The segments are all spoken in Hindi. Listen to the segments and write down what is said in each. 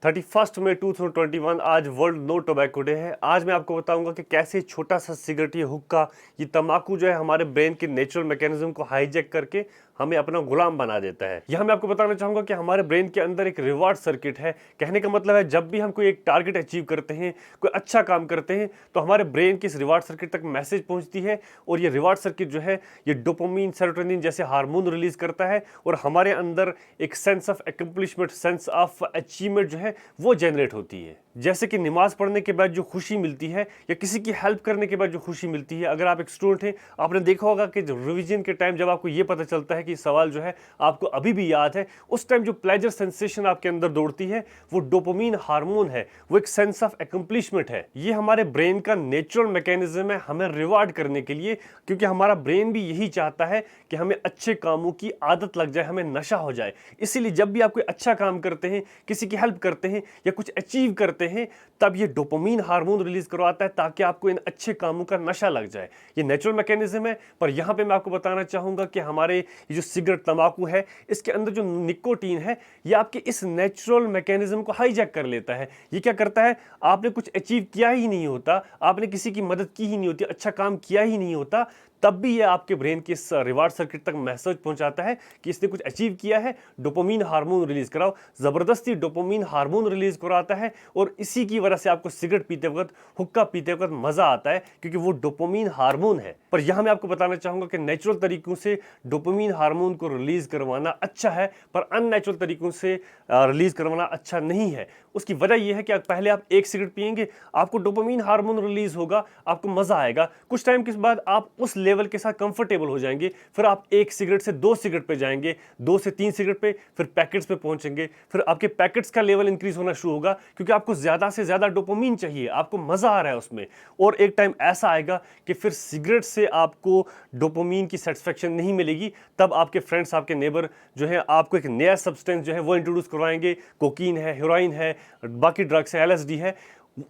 31 मई 2021 आज वर्ल्ड नो टोबैको डे है। आज मैं आपको बताऊंगा कि कैसे छोटा सा सिगरेट, ये हुक्का, ये तंबाकू जो है हमारे ब्रेन के नेचुरल मैकेनिज्म को हाईजैक करके हमें अपना गुलाम बना देता है। यह मैं आपको बताना चाहूंगा कि हमारे ब्रेन के अंदर एक रिवार्ड सर्किट है। कहने का मतलब है जब भी हम कोई एक टारगेट अचीव करते हैं, कोई अच्छा काम करते हैं, तो हमारे ब्रेन की इस रिवार्ड सर्किट तक मैसेज पहुंचती है और ये रिवार्ड सर्किट जो है ये डोपामिन, सेरोटोनिन जैसे हार्मोन रिलीज करता है और हमारे अंदर एक sense of accomplishment, sense of achievement जो है वो जनरेट होती है। जैसे कि नमाज पढ़ने के बाद जो खुशी मिलती है या किसी की हेल्प करने के बाद जो खुशी मिलती है। अगर आप एक स्टूडेंट हैं, आपने देखा होगा कि रिवीजन के टाइम जब आपको ये पता चलता है कि सवाल जो है आपको अभी भी याद है, उस टाइम जो प्लेजर सेंसेशन आपके अंदर दौड़ती है वो डोपामिन हार्मोन है, वो एक सेंस ऑफ अकम्प्लिशमेंट है। ये हमारे ब्रेन का नेचुरल मैकेनिज्म है हमें रिवार्ड करने के लिए, क्योंकि हमारा ब्रेन भी यही चाहता है कि हमें अच्छे कामों की आदत लग जाए, हमें नशा हो जाए। इसीलिए जब भी आप कोई अच्छा काम करते हैं, किसी की हेल्प करते हैं या कुछ अचीव करते हैं, तब ये डोपामिन हार्मोन रिलीज करवाता है ताकि आपको इन अच्छे कामों का नशा लग जाए। ये नेचुरल मैकेनिज्म है। पर यहां पे मैं आपको बताना चाहूंगा कि हमारे ये जो सिगरेट, तंबाकू है, इसके अंदर जो निकोटीन है, ये आपके इस नेचुरल मैकेनिज्म को हाईजैक कर लेता है। ये क्या करता है, आपने कुछ अचीव किया ही नहीं होता, आपने किसी की मदद की ही नहीं होती, अच्छा काम किया ही नहीं होता, तब भी ये आपके ब्रेन के इस रिवार्ड सर्किट तक मैसेज पहुंचाता है कि इसने कुछ अचीव किया है, डोपामिन हार्मोन रिलीज कराओ। जबरदस्ती डोपामिन हार्मोन रिलीज कराता है और इसी की वजह से आपको सिगरेट पीते वक्त, हुक्का पीते वक्त मजा आता है, क्योंकि वो डोपामिन हार्मोन है। पर यहां मैं आपको बताना चाहूंगा कि नेचुरल तरीकों से डोपामिन हार्मोन को रिलीज करवाना अच्छा है, पर अननेचुरल तरीकों से रिलीज करवाना अच्छा नहीं है। उसकी वजह यह है कि पहले आप एक सिगरेट पिएंगे, आपको डोपामिन हार्मोन रिलीज होगा, आपको मजा आएगा। कुछ टाइम के बाद आप उस लेवल के साथ कंफर्टेबल हो जाएंगे, फिर आप एक सिगरेट से 2 सिगरेट पे जाएंगे, 2 से 3 सिगरेट पे, फिर पैकेट्स पे पहुंचेंगे, फिर आपके पैकेट्स का लेवल इंक्रीज होना शुरू होगा, क्योंकि आपको ज्यादा से ज्यादा डोपामिन चाहिए, आपको मजा आ रहा है उसमें। और एक टाइम ऐसा आएगा कि फिर सिगरेट से आपको डोपामिन की सेटिस्फेक्शन नहीं मिलेगी, तब आपके फ्रेंड्स, आपके नेबर जो है आपको एक नया सब्सटेंस जो है वो इंट्रोड्यूस करवाएंगे। कोकीन है, हेरोइन है, बाकी ड्रग्स है, LSD है,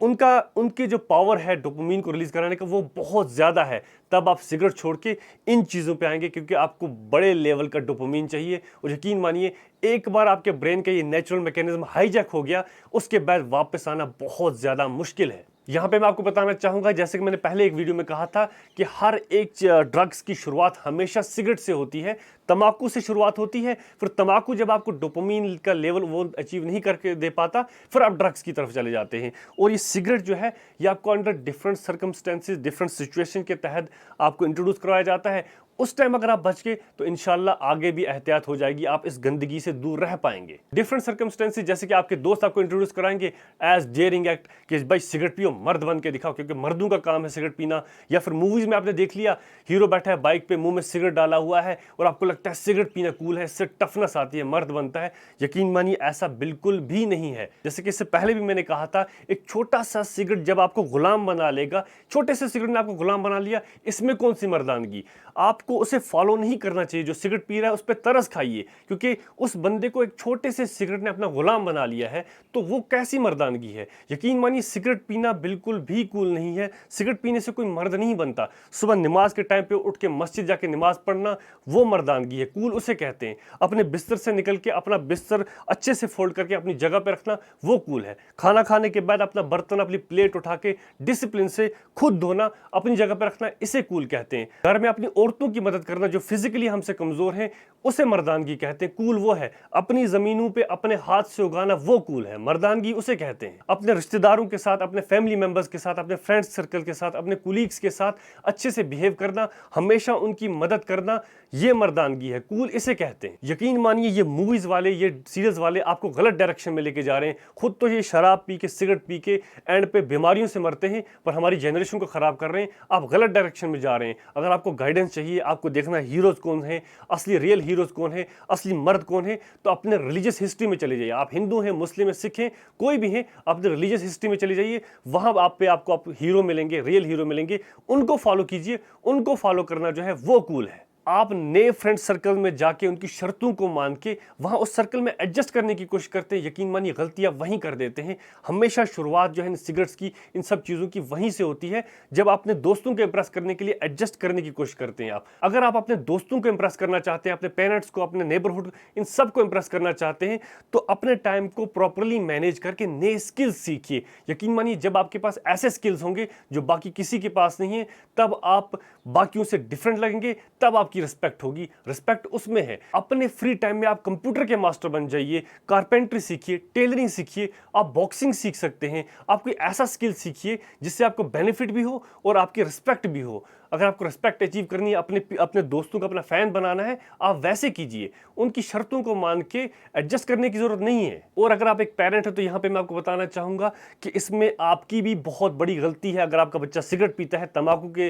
उनके जो पावर है डोपामिन को रिलीज कराने का वो बहुत ज्यादा है। तब आप सिगरेट छोड़ के इन चीजों पे आएंगे, क्योंकि आपको बड़े लेवल का डोपामिन चाहिए। और यकीन मानिए, एक बार आपके ब्रेन का ये नेचुरल मैकेनिज्म हाईजैक हो गया, उसके बाद वापस आना बहुत ज्यादा मुश्किल है। यहां पे मैं आपको बताना चाहूंगा, जैसे कि मैंने पहले एक वीडियो में कहा था कि हर एक ड्रग्स की शुरुआत हमेशा सिगरेट से होती है, तंबाकू से शुरुआत होती है। फिर तंबाकू जब आपको डोपामिन का लेवल वो अचीव नहीं करके दे पाता, फिर आप ड्रग्स की तरफ चले जाते हैं। और ये सिगरेट जो है ये आपको under different circumstances, different situation के तहत आपको इंट्रोड्यूस करवाया जाता है। उस टाइम अगर आप बच गए तो इंशाल्लाह आगे भी एहतियात हो जाएगी, आप इस गंदगी से दूर रह पाएंगे। डिफरेंट सर्कमस्टेंसेस, जैसे कि आपके दोस्त आपको इंट्रोड्यूस कराएंगे एज डेयरिंग एक्ट कि भाई सिगरेट पियो, मर्द बन के दिखाओ, क्योंकि मर्दों का काम है सिगरेट पीना। या फिर मूवीज में आपने देख लिया, हीरो बैठा है बाइक पे, मुंह में सिगरेट डाला हुआ है और आपको लगता है सिगरेट पीना कूल है, इससे टफनेस आती है, मर्द बनता है। यकीन मानिए ऐसा बिल्कुल भी नहीं है। जैसे कि इससे पहले भी मैंने कहा था, एक छोटा सा सिगरेट जब आपको गुलाम बना लेगा, छोटे से सिगरेट ने आपको गुलाम बना लिया, इसमें कौन सी मर्दानगी। आपको उसे फॉलो नहीं करना चाहिए। जो सिगरेट पी रहा है उस पर तरस खाइए, क्योंकि उस बंदे को एक छोटे से सिगरेट ने अपना गुलाम बना लिया है, तो वो कैसी मर्दानगी है। यकीन मानिए सिगरेट पीना बिल्कुल भी कूल नहीं है। सिगरेट पीने से कोई मर्द नहीं बनता। सुबह नमाज के टाइम पे उठ के मस्जिद जाके नमाज पढ़ना वो मर्दानगी है, कूल उसे कहते हैं। अपने बिस्तर से निकल के अपना बिस्तर अच्छे से फोल्ड करके अपनी जगह पे रखना वो कूल है। खाना खाने के बाद अपना बर्तन, अपनी प्लेट उठा के डिसिप्लिन से खुद धोना, अपनी जगह पे रखना, इसे कूल कहते हैं। घर में अपनी औरतों की मदद करना जो फिजिकली हमसे कमजोर हैं, उसे मर्दानगी कहते हैं। कूल वो है। अपनी जमीनों पे अपने हाथ से उगाना वो कूल है, मर्दानगी उसे कहते हैं। अपने रिश्तेदारों के साथ, अपने फैमिली मेंबर्स के साथ, अपने फ्रेंड्स सर्कल के साथ, अपने कुलीग्स के साथ अच्छे से बिहेव करना, हमेशा उनकी मदद करना, ये मर्दानगी है, कूल इसे कहते हैं। यकीन मानिए ये मूवीज वाले, ये सीरियल्स वाले आपको गलत डायरेक्शन में लेके जा रहे हैं। खुद तो ये शराब पी के, सिगरेट पी के एंड पे बीमारियों से मरते हैं, पर हमारी जनरेशन को खराब कर रहे हैं। आप गलत डायरेक्शन में जा रहे हैं। अगर आपको गाइडेंस चाहिए, आपको देखना हीरोज कौन है, असली रियल हीरोज कौन है, असली मर्द कौन है, तो अपने रिलीजियस हिस्ट्री में चले जाइए। आप हिंदू हैं, मुस्लिम हैं, सिख हैं, कोई भी हैं, अपने रिलीजियस हिस्ट्री में चले जाइए। वहां आपको हीरो मिलेंगे, रियल हीरो मिलेंगे। उनको फॉलो कीजिए। उनको फॉलो करना जो है वो कूल है। आप नए फ्रेंड सर्कल में जाके उनकी शर्तों को मान के वहाँ उस सर्कल में एडजस्ट करने की कोशिश करते हैं। यकीन मानिए गलतियाँ वहीं कर देते हैं। हमेशा शुरुआत जो है इन सिगरेट्स की, इन सब चीज़ों की वहीं से होती है, जब आप अपने दोस्तों को इम्प्रेस करने के लिए एडजस्ट करने की कोशिश करते हैं। आप अगर आप अपने दोस्तों को इम्प्रेस करना चाहते हैं, अपने पेरेंट्स को, अपने नेबरहुड, इन सबको इम्प्रेस करना चाहते हैं, तो अपने टाइम को प्रॉपरली मैनेज करके नए स्किल्स सीखिए। यकीन मानिए जब आपके पास ऐसे स्किल्स होंगे जो बाकी किसी के पास नहीं है, तब आप बाकियों से डिफरेंट लगेंगे, तब आपकी रिस्पेक्ट होगी। रिस्पेक्ट उसमें है। अपने फ्री टाइम में आप कंप्यूटर के मास्टर बन जाइए, कारपेंट्री सीखिए, टेलरिंग सीखिए, आप बॉक्सिंग सीख सकते हैं। आप कोई ऐसा स्किल सीखिए जिससे आपको बेनिफिट भी हो और आपकी रिस्पेक्ट भी हो। अगर आपको रिस्पेक्ट अचीव करनी है, अपने दोस्तों को अपना फैन बनाना है, आप वैसे कीजिए। उनकी शर्तों को मान के एडजस्ट करने की जरूरत नहीं है। और अगर आप एक पेरेंट है तो यहाँ पे मैं आपको बताना चाहूंगा कि इसमें आपकी भी बहुत बड़ी गलती है। अगर आपका बच्चा सिगरेट पीता है, तंबाकू के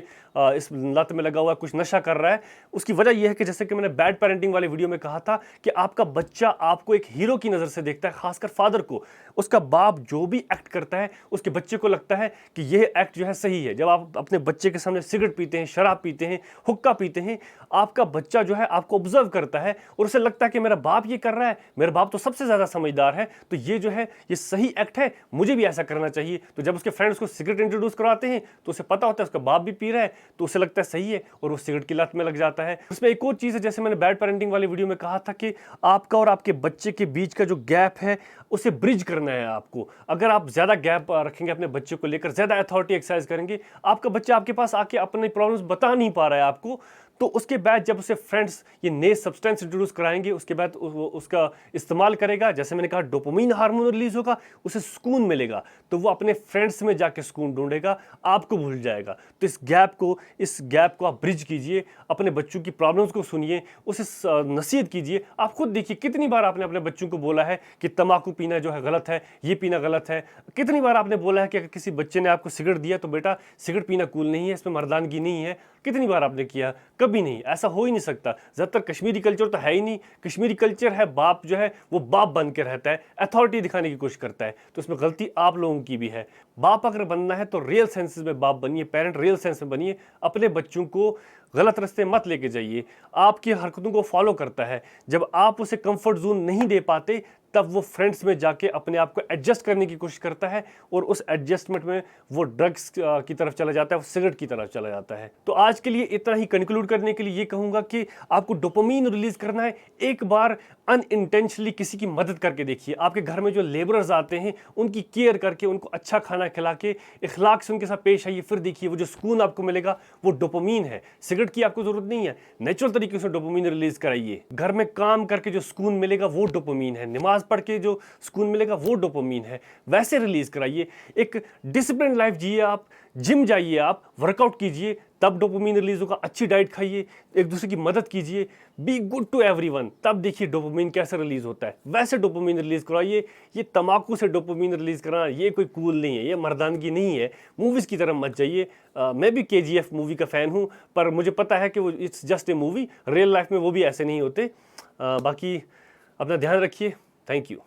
इस लत में लगा हुआ है, कुछ नशा कर रहा है, उसकी वजह यह है कि जैसे कि मैंने बैड पेरेंटिंग वाले वीडियो में कहा था कि आपका बच्चा आपको एक हीरो की नजर से देखता है, खासकर फादर को। उसका बाप जो भी एक्ट करता है, उसके बच्चे को लगता है कि यह एक्ट जो है सही है। जब आप अपने बच्चे के सामने सिगरेट पीते हैं, शराब पीते हैं, हुक्का पीते हैं, आपका बच्चा जो है आपको ऑब्जर्व करता है और उसे लगता है कि मेरा बाप ये कर रहा है, मेरा बाप तो सबसे ज्यादा समझदार है, तो ये जो है ये सही एक्ट है, मुझे भी ऐसा करना चाहिए। तो जब उसके फ्रेंड्स को सिगरेट इंट्रोड्यूस कराते हैं तो उसे पता होता है उसका बाप भी पी रहा है, तो उसे लगता है सही है और वो सिगरेट की लत में लग जाता है। उसमें एक और चीज है, जैसे मैंने बैड पेरेंटिंग वाली वीडियो में कहा था कि आपका और आपके बच्चे के बीच का जो गैप है उसे ब्रिज करना है आपको। अगर आप ज्यादा गैप रखेंगे अपने बच्चे को लेकर, ज्यादा अथॉरिटी एक्सरसाइज करेंगे, आपका बच्चा आपके पास आके अपनी प्रॉब्लम्स बता नहीं पा रहा है आपको, तो उसके बाद जब उसे फ्रेंड्स ये नए सब्सटेंस इंट्रोड्यूस कराएंगे, उसके बाद उसका इस्तेमाल करेगा, जैसे मैंने कहा डोपामाइन हार्मोन रिलीज होगा, उसे सुकून मिलेगा, तो वो अपने फ्रेंड्स में जाके सुकून ढूंढेगा, आपको भूल जाएगा। तो इस गैप को आप ब्रिज कीजिए, अपने बच्चों की प्रॉब्लम्स को सुनिए, उसे नसीहत कीजिए। आप खुद देखिए कितनी बार आपने अपने बच्चों को बोला है कि तंबाकू पीना जो है गलत है, ये पीना गलत है। कितनी बार आपने बोला है कि अगर किसी बच्चे ने आपको सिगरेट दिया तो बेटा सिगरेट पीना कूल नहीं है, इसमें मर्दानगी नहीं है। कितनी बार आपने किया? कभी नहीं। ऐसा हो ही नहीं सकता। ज़्यादातर कश्मीरी कल्चर तो है ही नहीं। कश्मीरी कल्चर है बाप जो है वो बाप बन के रहता है, अथॉरिटी दिखाने की कोशिश करता है, तो इसमें गलती आप लोगों की भी है। बाप अगर बनना है तो रियल सेंसेस में बाप बनिए, पेरेंट रियल सेंस में बनिए। अपने बच्चों को गलत रास्ते मत लेके जाइए। आपकी हरकतों को फॉलो करता है, जब आप उसे कंफर्ट जोन नहीं दे पाते तब वो फ्रेंड्स में जाके अपने आप को एडजस्ट करने की कोशिश करता है और उस एडजस्टमेंट में वो ड्रग्स की तरफ चला जाता है, वो सिगरेट की तरफ चला जाता है। तो आज के लिए इतना ही। कंक्लूड करने के लिए ये कहूंगा कि आपको डोपामाइन रिलीज करना है, एक बार अनइंटेंशनली किसी की मदद करके देखिए। आपके घर में जो लेबरर्स आते हैं उनकी केयर करके, उनको अच्छा खाना खिला के, इखलाक से उनके साथ पेश आइए, फिर देखिए वो जो सुकून आपको मिलेगा वो डोपामाइन है। सिगरेट की आपको जरूरत नहीं है, नेचुरल तरीके से डोपामाइन रिलीज कराइए। घर में काम करके जो सुकून मिलेगा वो डोपामाइन है, नमाज पढ़ के जो सुकून मिलेगा वो डोपामाइन है, वैसे रिलीज कराइए। एक डिसिप्लिन लाइफ जिए, आप जिम जाइए, आप वर्कआउट कीजिए, तब डोपामाइन रिलीज होगा। अच्छी डाइट खाइए, एक दूसरे की मदद कीजिए, बी गुड टू एवरीवन, तब देखिए डोपामाइन कैसे रिलीज होता है, वैसे डोपामाइन रिलीज कराइए। ये तंबाकू से डोपामाइन रिलीज कराना ये कोई कूल नहीं है, ये मर्दानगी नहीं है। मूवीज की तरफ मत जाइए। मैं भी KGF मूवी का फैन हूँ, पर मुझे पता है कि वो it's just a movie, real life में वो भी ऐसे नहीं होते। बाकी अपना ध्यान रखिए। Thank you.